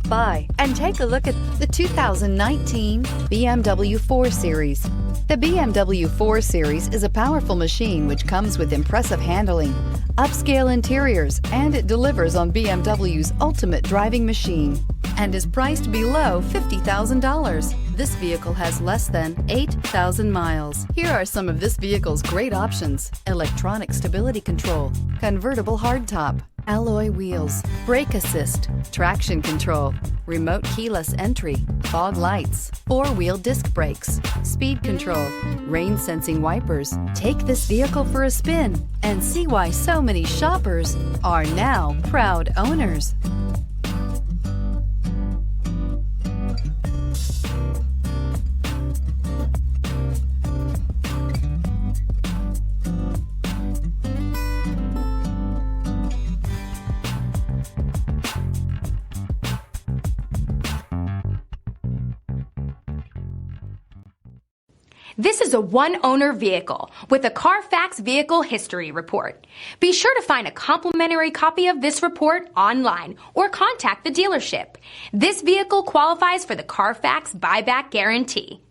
by and take a look at the 2019 BMW 4 Series. The BMW 4 Series is a powerful machine which comes with impressive handling, upscale interiors, and it delivers on BMW's ultimate driving machine and is priced below $50,000. This vehicle has less than 8,000 miles. Here are some of this vehicle's great options: electronic stability control, convertible hardtop, alloy wheels, brake assist, traction control, remote keyless entry, fog lights, four-wheel disc brakes, speed control, rain sensing wipers. Take this vehicle for a spin and see why so many shoppers are now proud owners. This is a one-owner vehicle with a Carfax Vehicle History Report. Be sure to find a complimentary copy of this report online or contact the dealership. This vehicle qualifies for the Carfax Buyback Guarantee.